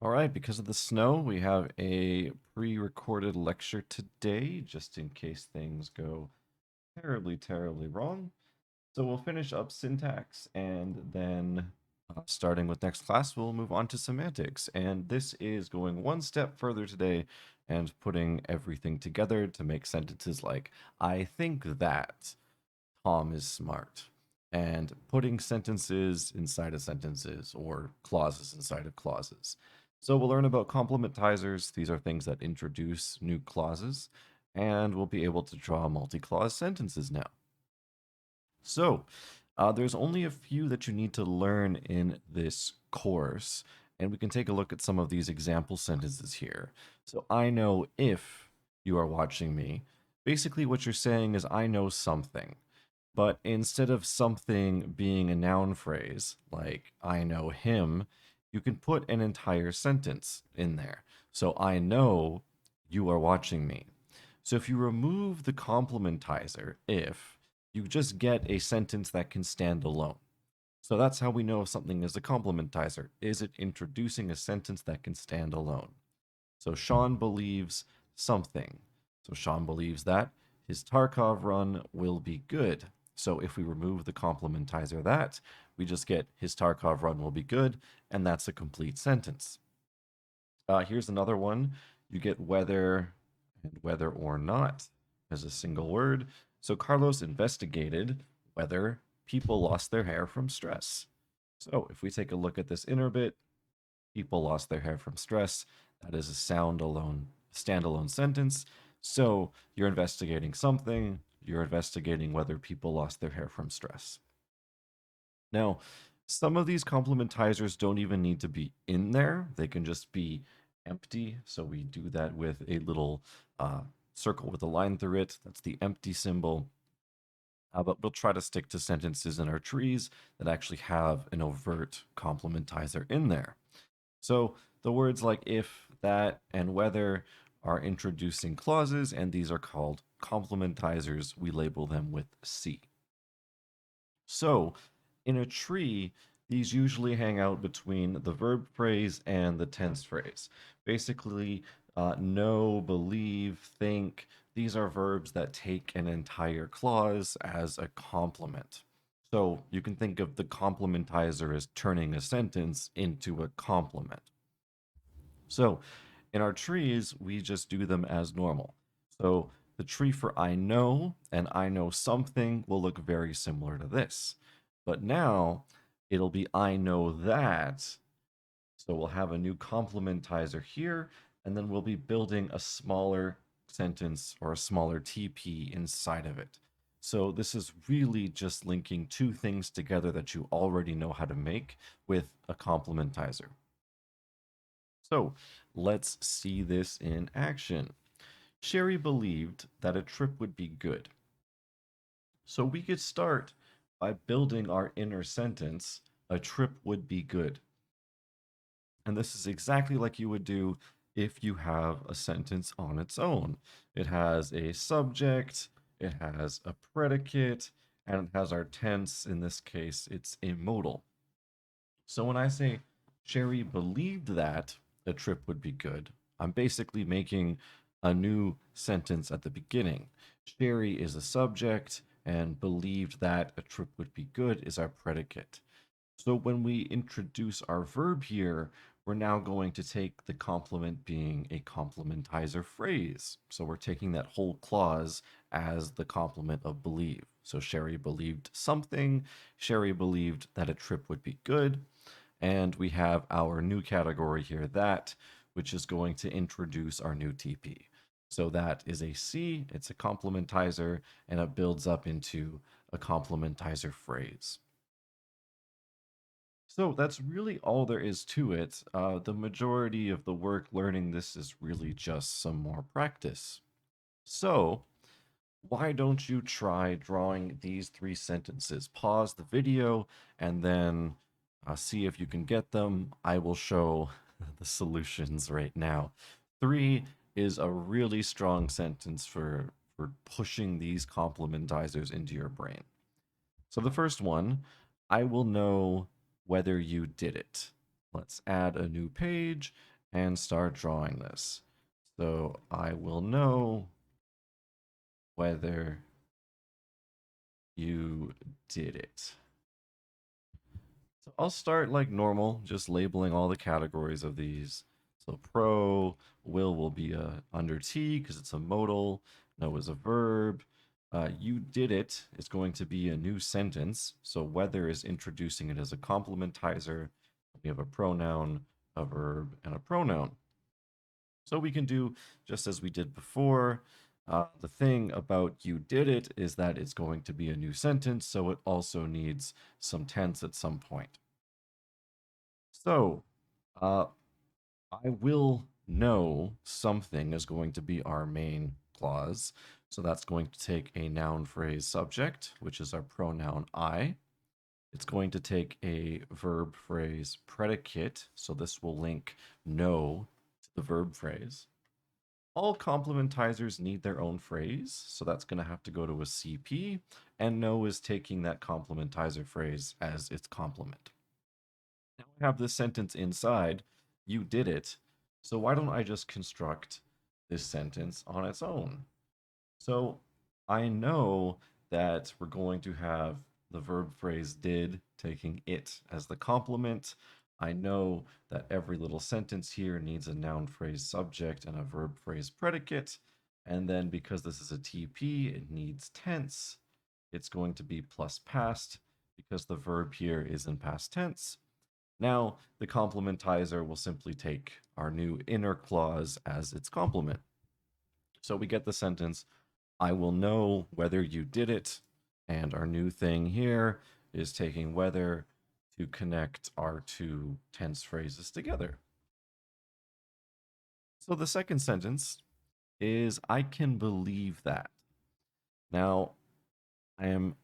All right, because of the snow, we have a pre-recorded lecture today, just in case things go terribly, terribly wrong. So we'll finish up syntax, and then starting with next class, we'll move on to semantics. And this is going one step further today and putting everything together to make sentences like, I think that Tom is smart. And putting sentences inside of sentences or clauses inside of clauses. So we'll learn about complementizers. These are things that introduce new clauses, and we'll be able to draw multi-clause sentences now. So there's only a few that you need to learn in this course, and we can take a look at some of these example sentences here. So I know if you are watching me. Basically, what you're saying is I know something. But instead of something being a noun phrase, like I know him, you can put an entire sentence in there. So I know you are watching me. So if you remove the complementizer, if, you just get a sentence that can stand alone. So that's how we know if something is a complementizer. Is it introducing a sentence that can stand alone? So Sean believes something. So Sean believes that his Tarkov run will be good. So if we remove the complementizer that, we just get his Tarkov run will be good, and that's a complete sentence. Here's another one. You get whether and whether or not as a single word. So Carlos investigated whether people lost their hair from stress. So if we take a look at this inner bit, people lost their hair from stress. That is a standalone sentence. So you're investigating something, you're investigating whether people lost their hair from stress. Now, some of these complementizers don't even need to be in there, they can just be empty. So we do that with a little circle with a line through it. That's the empty symbol. But we'll try to stick to sentences in our trees that actually have an overt complementizer in there. So the words like if, that, and whether are introducing clauses, and these are called complementizers. We label them with C. So in a tree, these usually hang out between the verb phrase and the tense phrase. Basically, know, believe, think, these are verbs that take an entire clause as a complement. So you can think of the complementizer as turning a sentence into a complement. So in our trees, we just do them as normal. So the tree for I know and I know something will look very similar to this. But now it'll be I know that. So we'll have a new complementizer here, and then we'll be building a smaller sentence or a smaller TP inside of it. So this is really just linking two things together that you already know how to make with a complementizer. So let's see this in action. Sherry believed that a trip would be good. So we could start by building our inner sentence, a trip would be good. And this is exactly like you would do if you have a sentence on its own. It has a subject, it has a predicate, and it has our tense. In this case, it's a modal. So when I say Sherry believed that a trip would be good, I'm basically making a new sentence at the beginning. Sherry is a subject, and believed that a trip would be good is our predicate. So when we introduce our verb here, we're now going to take the complement being a complementizer phrase. So we're taking that whole clause as the complement of believe. So Sherry believed something. Sherry believed that a trip would be good. And we have our new category here, that, which is going to introduce our new TP. So that is a C, it's a complementizer, and it builds up into a complementizer phrase. So that's really all there is to it. The majority of the work learning this is really just some more practice. So why don't you try drawing these three sentences? Pause the video and then see if you can get them. I will show the solutions right now. 3 is a really strong sentence for pushing these complementizers into your brain. So the first one, I will know whether you did it. Let's add a new page and start drawing this. So I will know whether you did it. So I'll start like normal, just labeling all the categories of these. So pro, will be under T because it's a modal. No is a verb. You did it is going to be a new sentence. So whether is introducing it as a complementizer. We have a pronoun, a verb, and a pronoun. So we can do just as we did before. The thing about you did it is that it's going to be a new sentence, so it also needs some tense at some point. So uh, I will know something is going to be our main clause. So that's going to take a noun phrase subject, which is our pronoun I. It's going to take a verb phrase predicate. So this will link know to the verb phrase. All complementizers need their own phrase, so that's going to have to go to a CP, and no is taking that complementizer phrase as its complement. Now I have this sentence inside, you did it, so why don't I just construct this sentence on its own? So I know that we're going to have the verb phrase did taking it as the complement. I know that every little sentence here needs a noun phrase subject and a verb phrase predicate. And then because this is a TP, it needs tense. It's going to be plus past because the verb here is in past tense. Now the complementizer will simply take our new inner clause as its complement. So we get the sentence, I will know whether you did it. And our new thing here is taking whether to connect our two tense phrases together. So the second sentence is I can believe that. Now, I am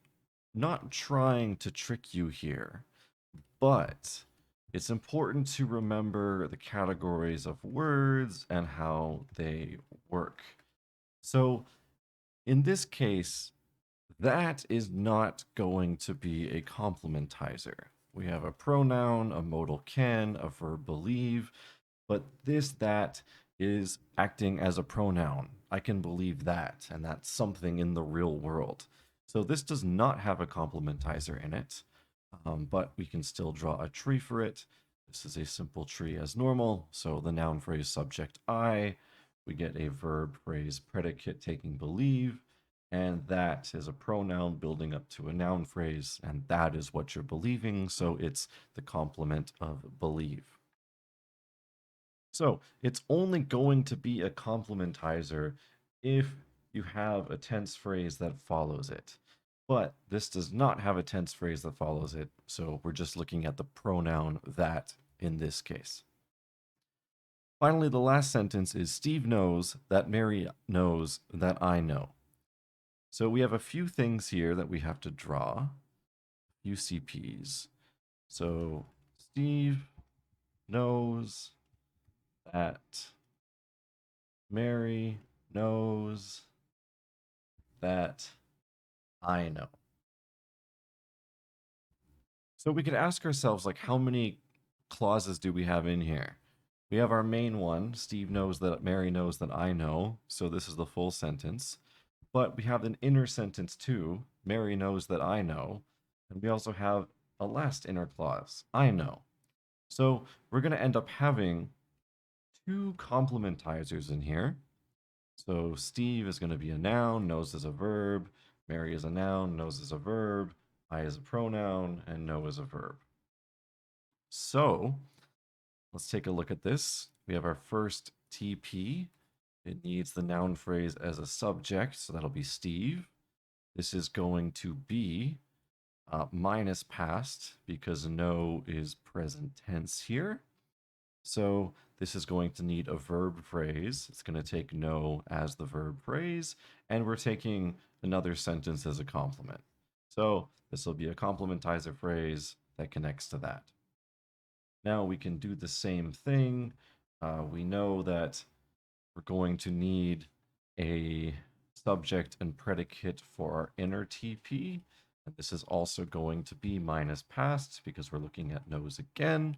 not trying to trick you here, but it's important to remember the categories of words and how they work. So in this case, that is not going to be a complementizer. We have a pronoun, a modal can, a verb believe, but this, that is acting as a pronoun. I can believe that, and that's something in the real world. So this does not have a complementizer in it, but we can still draw a tree for it. This is a simple tree as normal. So the noun phrase subject I, we get a verb phrase predicate taking believe, and that is a pronoun building up to a noun phrase, and that is what you're believing. So it's the complement of believe. So it's only going to be a complementizer if you have a tense phrase that follows it. But this does not have a tense phrase that follows it, so we're just looking at the pronoun that in this case. Finally, the last sentence is Steve knows that Mary knows that I know. So we have a few things here that we have to draw, a few CPs. So Steve knows that Mary knows that I know. So we could ask ourselves, like, how many clauses do we have in here? We have our main one, Steve knows that Mary knows that I know. So this is the full sentence. But we have an inner sentence too, Mary knows that I know. And we also have a last inner clause, I know. So we're going to end up having two complementizers in here. So Steve is going to be a noun, knows is a verb. Mary is a noun, knows is a verb. I is a pronoun, and know is a verb. So let's take a look at this. We have our first TP. It needs the noun phrase as a subject, so that'll be Steve. This is going to be minus past because know is present tense here. So this is going to need a verb phrase. It's going to take know as the verb phrase, and we're taking another sentence as a complement. So this will be a complementizer phrase that connects to that. Now we can do the same thing. We know that we're going to need a subject and predicate for our inner TP. And this is also going to be minus past because we're looking at knows again.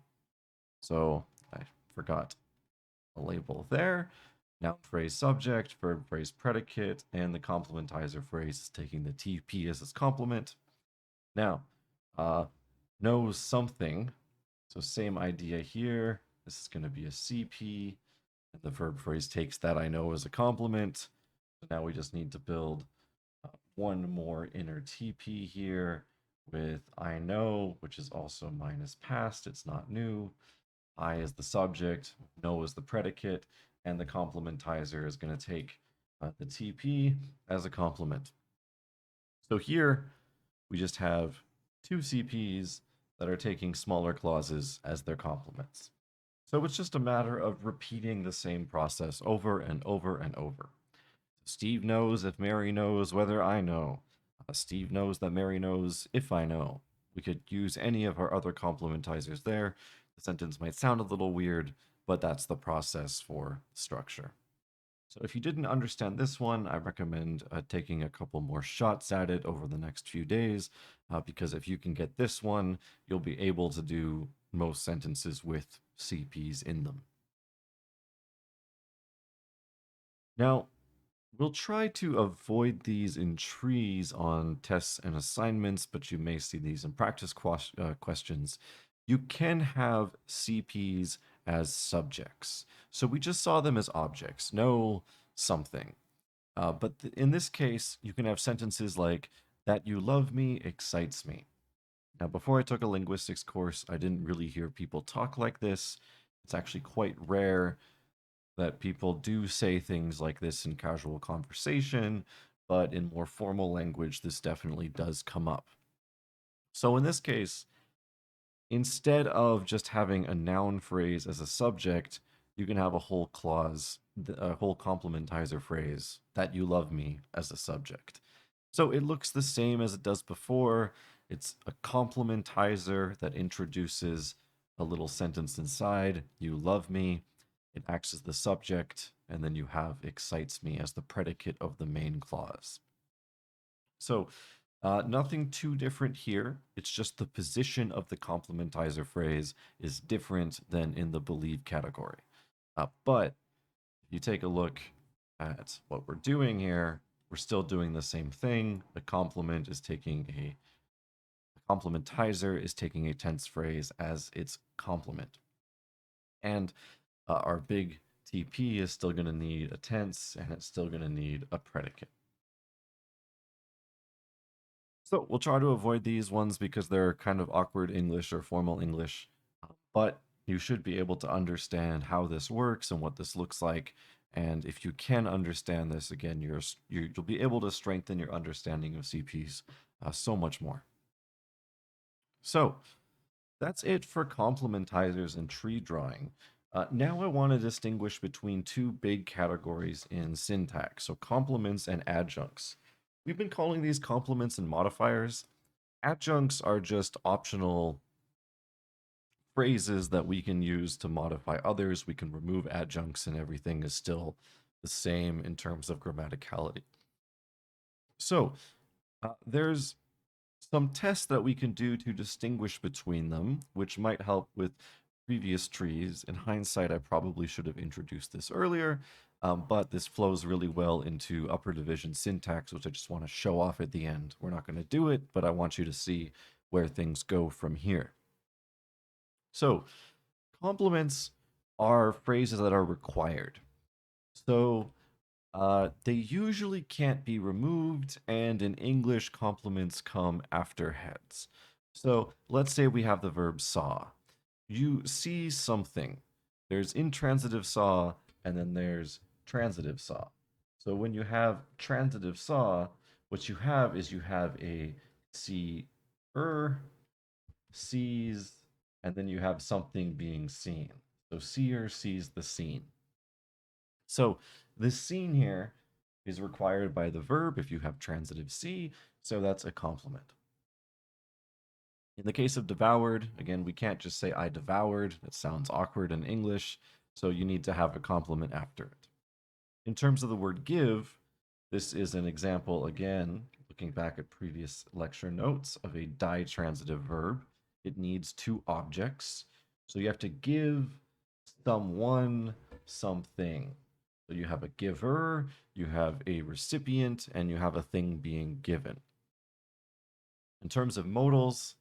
So I forgot a label there. Noun phrase subject, verb phrase predicate, and the complementizer phrase is taking the TP as its complement. Now, knows something. So same idea here. This is going to be a CP, and the verb phrase takes that I know as a complement. So now we just need to build one more inner TP here with I know, which is also minus past. It's not new. I is the subject, know is the predicate, and the complementizer is going to take the TP as a complement. So here we just have two CPs that are taking smaller clauses as their complements. So it's just a matter of repeating the same process over and over and over. Steve knows if Mary knows whether I know. Steve knows that Mary knows if I know. We could use any of our other complementizers there. The sentence might sound a little weird, but that's the process for structure. So if you didn't understand this one, I recommend taking a couple more shots at it over the next few days, because if you can get this one, you'll be able to do most sentences with CPs in them. Now, we'll try to avoid these in trees on tests and assignments, but you may see these in practice questions. You can have CPs as subjects. So we just saw them as objects, know something. But in this case, you can have sentences like, that you love me excites me. Now, before I took a linguistics course, I didn't really hear people talk like this. It's actually quite rare that people do say things like this in casual conversation, but in more formal language, this definitely does come up. So in this case, instead of just having a noun phrase as a subject, you can have a whole clause, a whole complementizer phrase, that you love me as a subject. So it looks the same as it does before. It's a complementizer that introduces a little sentence inside, you love me. It acts as the subject, and then you have excites me as the predicate of the main clause. So nothing too different here. It's just the position of the complementizer phrase is different than in the believe category. But if you take a look at what we're doing here, we're still doing the same thing. The complement is taking a complementizer is taking a tense phrase as its complement. And our big TP is still going to need a tense, and it's still going to need a predicate. So we'll try to avoid these ones because they're kind of awkward English or formal English, but you should be able to understand how this works and what this looks like. And if you can understand this, again, you'll be able to strengthen your understanding of CPs so much more. So that's it for complementizers and tree drawing. Now I want to distinguish between two big categories in syntax, so complements and adjuncts. We've been calling these complements and modifiers. Adjuncts are just optional phrases that we can use to modify others. We can remove adjuncts and everything is still the same in terms of grammaticality. So there's some tests that we can do to distinguish between them, which might help with previous trees. In hindsight, I probably should have introduced this earlier, but this flows really well into upper division syntax, which I just want to show off at the end. We're not going to do it, but I want you to see where things go from here. So complements are phrases that are required. So they usually can't be removed, and in English, complements come after heads. So let's say we have the verb saw. You see something. There's intransitive saw, and then there's transitive saw. So when you have transitive saw, what you have is you have a seer sees, and then you have something being seen. So seer sees the scene. So this scene here is required by the verb if you have transitive see, so that's a complement. In the case of devoured, again, we can't just say I devoured. It sounds awkward in English, so you need to have a complement after it. In terms of the word give, this is an example, again, looking back at previous lecture notes of a ditransitive verb. It needs two objects. So you have to give someone something. So you have a giver, you have a recipient, and you have a thing being given. In terms of modals,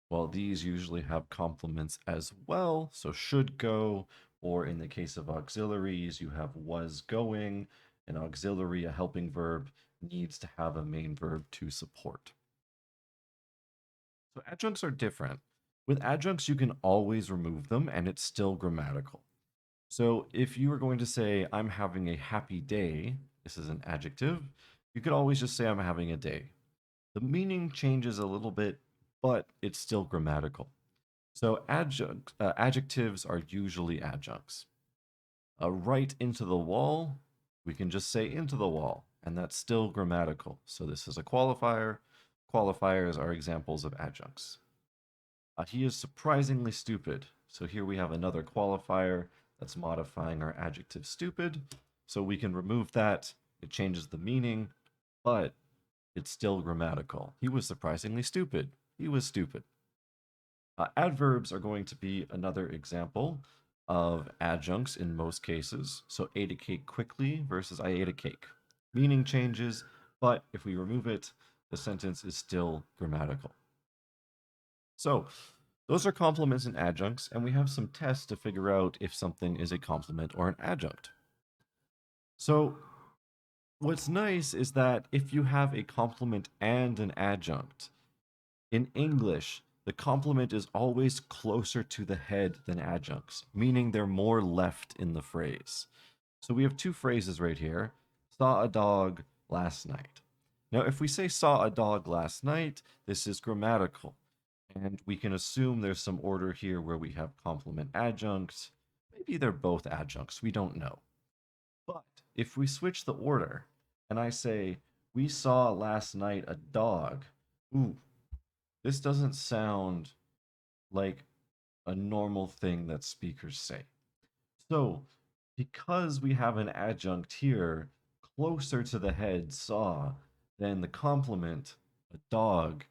well, these usually have complements as well. So should go, or in the case of auxiliaries, you have was going. An auxiliary, a helping verb, needs to have a main verb to support. So adjuncts are different. With adjuncts, you can always remove them and it's still grammatical. So if you were going to say, I'm having a happy day, this is an adjective, you could always just say, I'm having a day. The meaning changes a little bit, but it's still grammatical. So adjectives are usually adjuncts. Right into the wall, we can just say into the wall, and that's still grammatical. So this is a qualifier. Qualifiers are examples of adjuncts. He is surprisingly stupid. So here we have another qualifier that's modifying our adjective stupid. So we can remove that. It changes the meaning, but it's still grammatical. He was surprisingly stupid. He was stupid. Adverbs are going to be another example of adjuncts in most cases. So ate a cake quickly versus I ate a cake. Meaning changes, but if we remove it, the sentence is still grammatical. So those are complements and adjuncts, and we have some tests to figure out if something is a complement or an adjunct. So what's nice is that if you have a complement and an adjunct, in English, the complement is always closer to the head than adjuncts, meaning they're more left in the phrase. So we have two phrases right here. Saw a dog last night. Now, if we say saw a dog last night, this is grammatical. And we can assume there's some order here where we have complement adjuncts. Maybe they're both adjuncts. We don't know. But if we switch the order and I say, we saw last night a dog, ooh, this doesn't sound like a normal thing that speakers say. So, because we have an adjunct here closer to the head saw than the complement, a dog,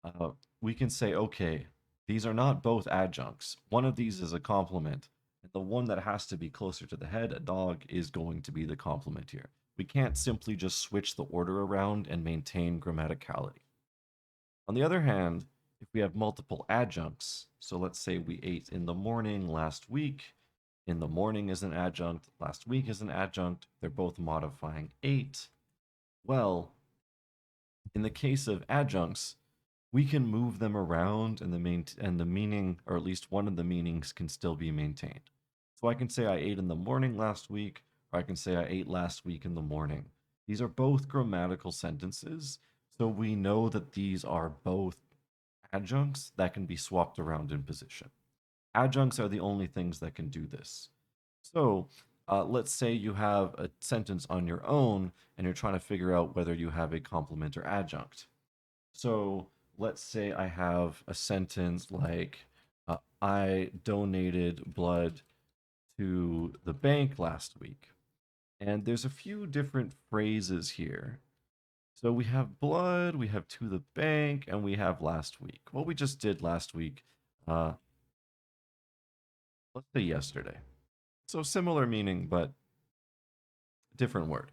uh, we can say, okay, these are not both adjuncts. One of these is a complement, and the one that has to be closer to the head, a dog, is going to be the complement here. We can't simply just switch the order around and maintain grammaticality. On the other hand, if we have multiple adjuncts, so let's say we ate in the morning last week, in the morning is an adjunct, last week is an adjunct, they're both modifying ate. Well, in the case of adjuncts, we can move them around and the meaning, or at least one of the meanings, can still be maintained. So I can say I ate in the morning last week, or I can say I ate last week in the morning. These are both grammatical sentences, so we know that these are both adjuncts that can be swapped around in position. Adjuncts are the only things that can do this. So let's say you have a sentence on your own and you're trying to figure out whether you have a complement or adjunct. So let's say I have a sentence like, I donated blood to the bank last week. And there's a few different phrases here. So we have blood, we have to the bank, and we have last week. What we just did last week, uh, let's say yesterday. So similar meaning, but different word.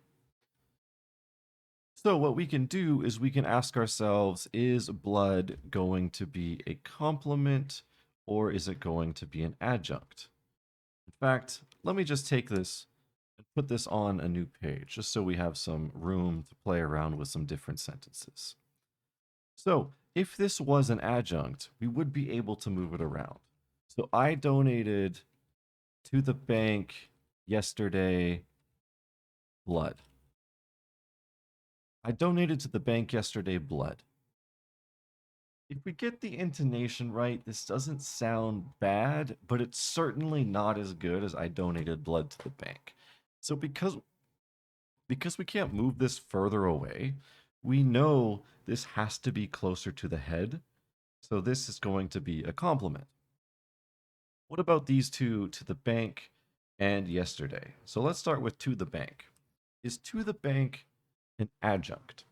So what we can do is we can ask ourselves, is blood going to be a complement or is it going to be an adjunct? In fact, let me just take this and put this on a new page just so we have some room to play around with some different sentences. So if this was an adjunct, we would be able to move it around. So I donated to the bank yesterday blood. I donated to the bank yesterday blood. If we get the intonation right, this doesn't sound bad, but it's certainly not as good as I donated blood to the bank. So because we can't move this further away, we know this has to be closer to the head. So this is going to be a complement. What about these two, to the bank and yesterday? So let's start with to the bank. Is to the bank an adjunct?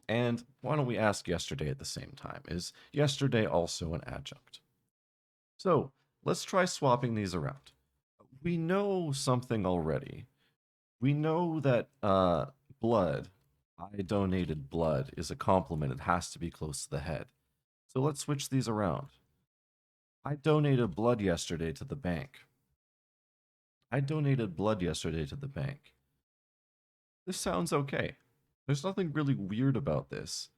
And why don't we ask yesterday at the same time? Is yesterday also an adjunct? So let's try swapping these around. We know something already. We know that blood, I donated blood, is a compliment. It has to be close to the head. So let's switch these around. I donated blood yesterday to the bank. I donated blood yesterday to the bank. This sounds okay. There's nothing really weird about this.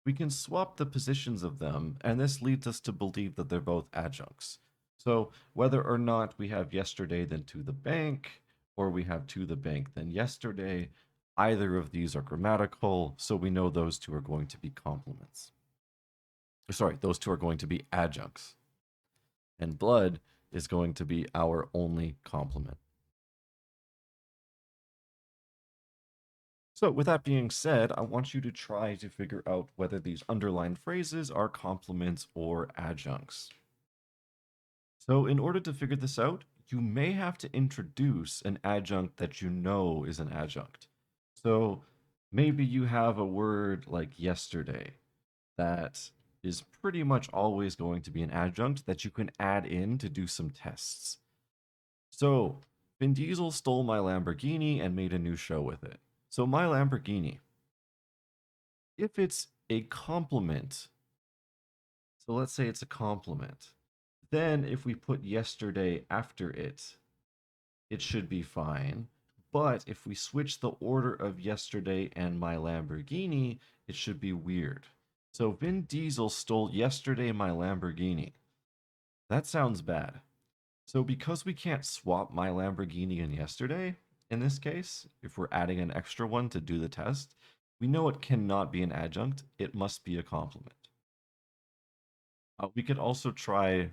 We can swap the positions of them, and this leads us to believe that they're both adjuncts. So whether or not we have yesterday then to the bank, or we have to the bank then yesterday, either of these are grammatical, so we know those two are going to be complements. Sorry, those two are going to be adjuncts. And blood is going to be our only complement. So with that being said, I want you to try to figure out whether these underlined phrases are complements or adjuncts. So in order to figure this out, you may have to introduce an adjunct that you know is an adjunct. So maybe you have a word like yesterday that is pretty much always going to be an adjunct that you can add in to do some tests. So Vin Diesel stole my Lamborghini and made a new show with it. So my Lamborghini, if it's a compliment, so let's say it's a compliment, then if we put yesterday after it, it should be fine. But if we switch the order of yesterday and my Lamborghini, it should be weird. So Vin Diesel stole yesterday my Lamborghini. That sounds bad. So because we can't swap my Lamborghini and yesterday, in this case, if we're adding an extra one to do the test, we know it cannot be an adjunct. It must be a complement. We could also try,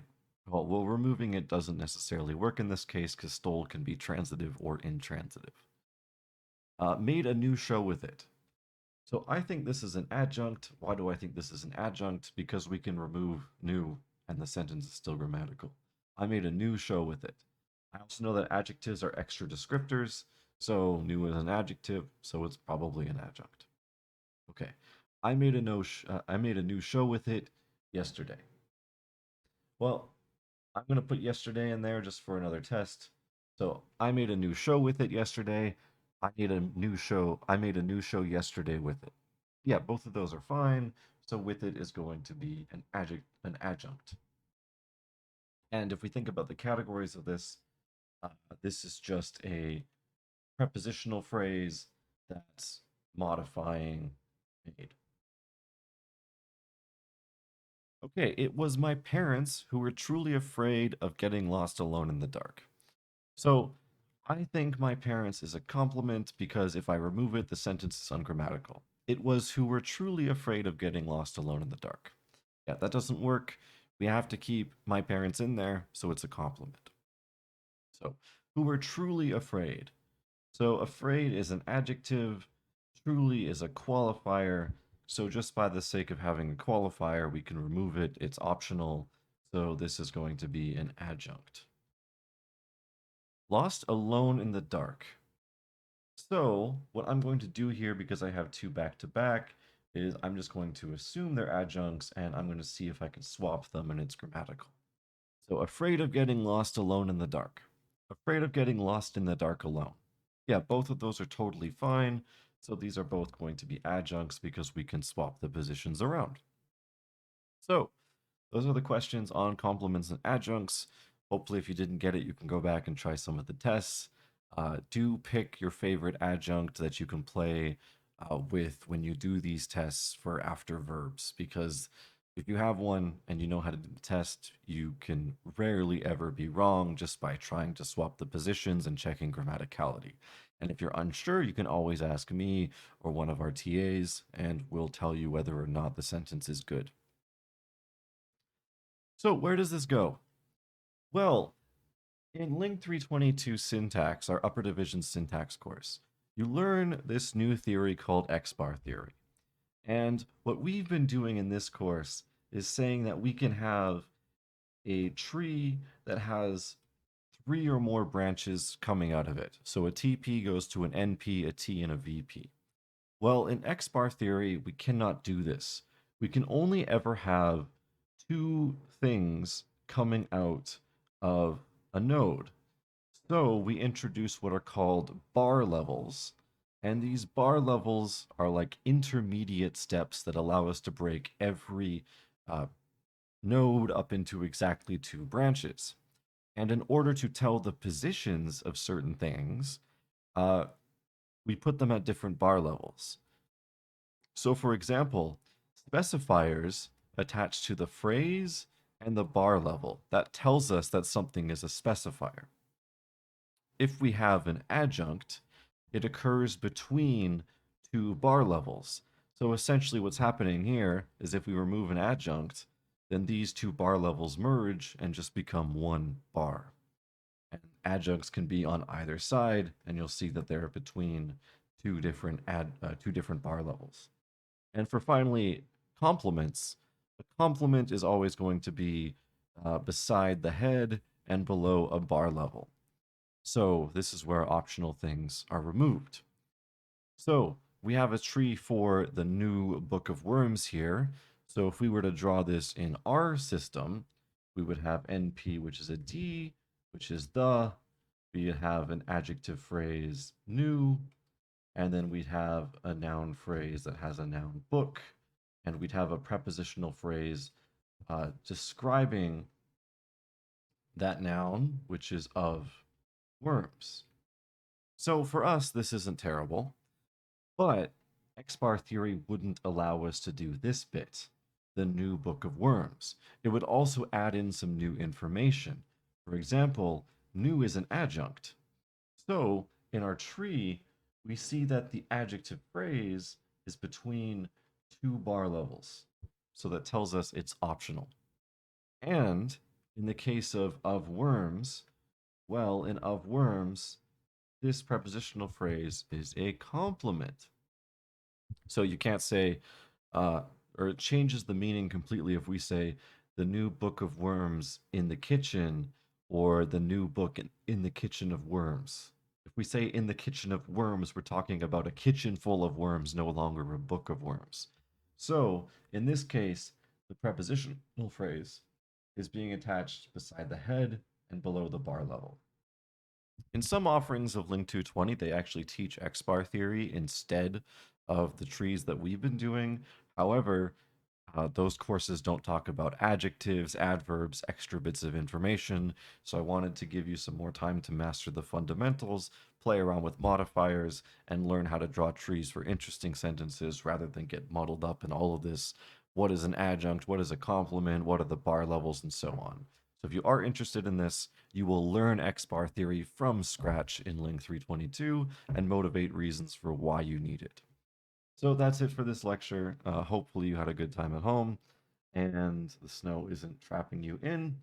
well, removing it doesn't necessarily work in this case because stole can be transitive or intransitive. Made a new show with it. So I think this is an adjunct. Why do I think this is an adjunct? Because we can remove new and the sentence is still grammatical. I made a new show with it. I also know that adjectives are extra descriptors. So new is an adjective, so it's probably an adjunct. Okay. I made a new show with it yesterday. Well, I'm going to put yesterday in there just for another test. So I made a new show with it yesterday. I made a new show yesterday with it. Yeah, both of those are fine. So with it is going to be an adjunct. And if we think about the categories of this, this is just a prepositional phrase that's modifying made. Okay, it was my parents who were truly afraid of getting lost alone in the dark. So I think my parents is a compliment because if I remove it, the sentence is ungrammatical. It was who were truly afraid of getting lost alone in the dark. Yeah, that doesn't work. We have to keep my parents in there, so it's a compliment. So, who were truly afraid. So, afraid is an adjective, truly is a qualifier. So, just by the sake of having a qualifier, we can remove it. It's optional. So, this is going to be an adjunct. Lost alone in the dark. So what I'm going to do here, because I have two back to back, is I'm just going to assume they're adjuncts and I'm going to see if I can swap them and it's grammatical. So afraid of getting lost alone in the dark. Afraid of getting lost in the dark alone. Yeah, both of those are totally fine. So these are both going to be adjuncts because we can swap the positions around. So those are the questions on complements and adjuncts. Hopefully, if you didn't get it, you can go back and try some of the tests. Do pick your favorite adjunct that you can play with when you do these tests for after verbs, because if you have one and you know how to do the test, you can rarely ever be wrong just by trying to swap the positions and checking grammaticality. And if you're unsure, you can always ask me or one of our TAs, and we'll tell you whether or not the sentence is good. So where does this go? Well, in LING 322 syntax, our upper division syntax course, you learn this new theory called X-bar theory. And what we've been doing in this course is saying that we can have a tree that has three or more branches coming out of it. So a TP goes to an NP, a T, and a VP. Well, in X-bar theory, we cannot do this. We can only ever have two things coming out of a node. So we introduce what are called bar levels. And these bar levels are like intermediate steps that allow us to break every uh, node up into exactly two branches. And in order to tell the positions of certain things, uh, we put them at different bar levels. So, for example, specifiers attach to the phrase and the bar level. That tells us that something is a specifier. If we have an adjunct, it occurs between two bar levels. So essentially what's happening here is if we remove an adjunct, then these two bar levels merge and just become one bar. And adjuncts can be on either side, and you'll see that they're between two different bar levels. And for finally complements, a complement is always going to be beside the head and below a bar level. So this is where optional things are removed. So we have a tree for the new Book of Worms here. So if we were to draw this in our system, we would have NP, which is a D, which is the. We'd have an adjective phrase, new, and then we'd have a noun phrase that has a noun book, and we'd have a prepositional phrase describing that noun, which is of worms. So for us, this isn't terrible, but X-bar theory wouldn't allow us to do this bit, the new Book of Worms. It would also add in some new information. For example, new is an adjunct. So in our tree, we see that the adjective phrase is between two bar levels. So that tells us it's optional. And in the case of worms, well, in of worms, this prepositional phrase is a complement. So you can't say, uh, or it changes the meaning completely if we say the new book of worms in the kitchen or the new book in the kitchen of worms. If we say in the kitchen of worms, we're talking about a kitchen full of worms, no longer a book of worms. So in this case, the prepositional phrase is being attached beside the head and below the bar level. In some offerings of Link 220, they actually teach X-bar theory instead of the trees that we've been doing. However, those courses don't talk about adjectives, adverbs, extra bits of information. So I wanted to give you some more time to master the fundamentals, play around with modifiers, and learn how to draw trees for interesting sentences rather than get muddled up in all of this. What is an adjunct? What is a complement? What are the bar levels? And so on. So if you are interested in this, you will learn X-bar theory from scratch in Link 322 and motivate reasons for why you need it. So that's it for this lecture. Hopefully you had a good time at home and the snow isn't trapping you in.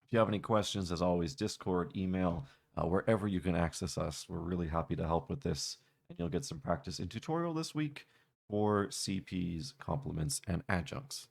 If you have any questions, as always, Discord, email, wherever you can access us. We're really happy to help with this. And you'll get some practice in tutorial this week for CPs, complements, and adjuncts.